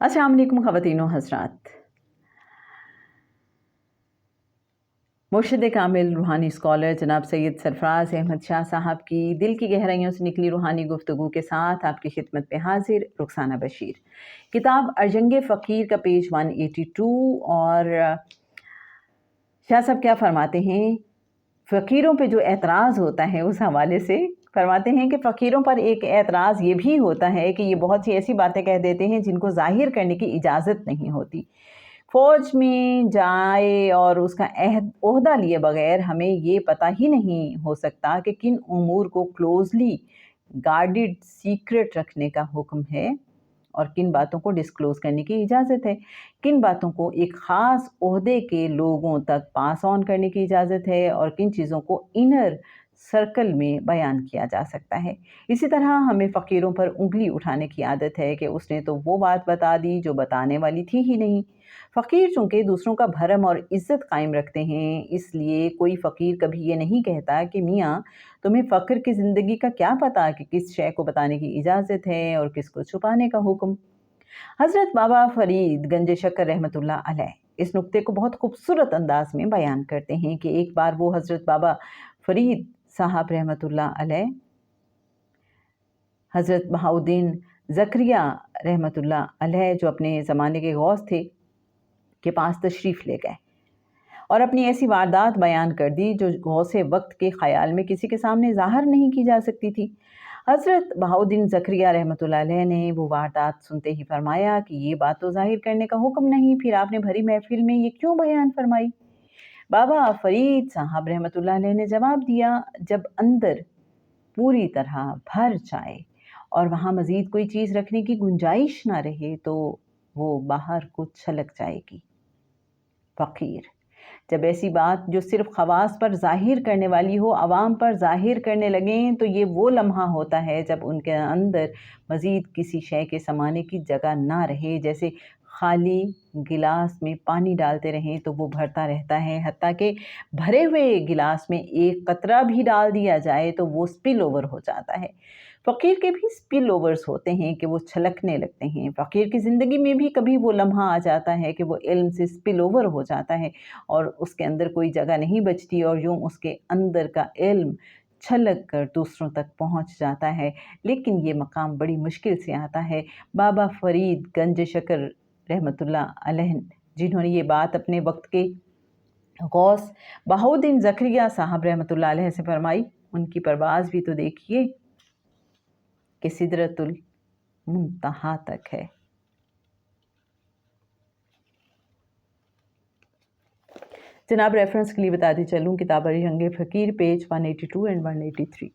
अस्सलाम वालेकुम ख़वातीन व हज़रात। मुर्शिद कामिल रूहानी स्कॉलर जनाब सैयद सरफराज अहमद शाह साहब की दिल की गहराइयों से निकली रूहानी गुफ्तगू के साथ आपकी खिदमत में हाजिर रुखसाना बशीर। किताब अर्जंगे फ़कीर का पेज 182। और शाह साहब क्या फरमाते हैं, फ़कीरों पे जो एतराज़ होता है उस हवाले से फरमाते हैं कि फ़कीरों पर एक एतराज़ ये भी होता है कि ये बहुत सी ऐसी बातें कह देते हैं जिनको ज़ाहिर करने की इजाज़त नहीं होती। फ़ौज में जाए और उसका ओहदा लिए बगैर हमें ये पता ही नहीं हो सकता कि किन उमूर को क्लोज़ली गार्डेड सीक्रेट रखने का हुक्म है और किन बातों को डिस्क्लोज़ करने की इजाज़त है, किन बातों को एक ख़ास ओहदे के लोगों तक पास ऑन करने की इजाज़त है और किन चीज़ों को इनर सर्कल में बयान किया जा सकता है। इसी तरह हमें फ़कीरों पर उंगली उठाने की आदत है कि उसने तो वो बात बता दी जो बताने वाली थी ही नहीं। फ़कीर चूँकि दूसरों का भरम और इज़्ज़त कायम रखते हैं, इसलिए कोई फ़कीर कभी ये नहीं कहता कि मियाँ तुम्हें फ़क्र की ज़िंदगी का क्या पता कि किस शय को बताने की इजाज़त है और किसको छुपाने का हुक्म। हज़रत बाबा फ़रीद गंज शक्कर रहमतुल्लाह अलैह इस नुक्ते को बहुत खूबसूरत अंदाज में बयान करते हैं कि एक बार वो हज़रत बाबा फ़रीद साहब रहमतुल्लाह अलैह हज़रत बहाउद्दीन ज़करिया रहमतुल्लाह अलैह जो अपने ज़माने के गौस थे के पास तशरीफ़ ले गए और अपनी ऐसी वारदात बयान कर दी जो गौसे वक्त के ख़याल में किसी के सामने ज़ाहिर नहीं की जा सकती थी। हज़रत बहाउद्दीन ज़करिया रहमतुल्लाह अलैह ने वो वारदात सुनते ही फरमाया कि ये बात तो ज़ाहिर करने का हुक्म नहीं, फिर आपने भरी महफिल में ये क्यों बयान फरमाई? बाबा फ़रीद साहब रहमतुल्लाह अलैह ने जवाब दिया, जब अंदर पूरी तरह भर जाए और वहाँ मज़ीद कोई चीज़ रखने की गुंजाइश ना रहे तो वो बाहर को छलक जाएगी। फ़कीर जब ऐसी बात जो सिर्फ़ ख़वास पर ज़ाहिर करने वाली हो अवाम पर ज़ाहिर करने लगें तो ये वो लम्हा होता है जब उनके अंदर मज़ीद किसी शय के समाने की जगह ना रहे। जैसे खाली गिलास में पानी डालते रहें तो वो भरता रहता है, हत्ता कि भरे हुए गिलास में एक कतरा भी डाल दिया जाए तो वो स्पिल ओवर हो जाता है। फ़कीर के भी स्पिल ओवर्स होते हैं कि वो छलकने लगते हैं। फ़कीर की ज़िंदगी में भी कभी वो लम्हा आ जाता है कि वो इल्म से स्पिल ओवर हो जाता है और उसके अंदर कोई जगह नहीं बचती और यूँ उसके अंदर का इल्म छलक कर दूसरों तक पहुँच जाता है। लेकिन ये मकाम बड़ी मुश्किल से आता है। बाबा फ़रीद गंज शकर रहमतुल्लाह अलैह जिन्होंने ये बात अपने वक्त के गौस बहाउद्दीन ज़करिया साहब रहमतुल्लाह अलैह से फरमाई, उनकी परवाज़ भी तो देखिए कि सिदरतुल मुंतहा तक है। जनाब रेफरेंस के लिए बताती चलूँ, किताब अर्जंगे फ़कीर पेज 182 एंड 183।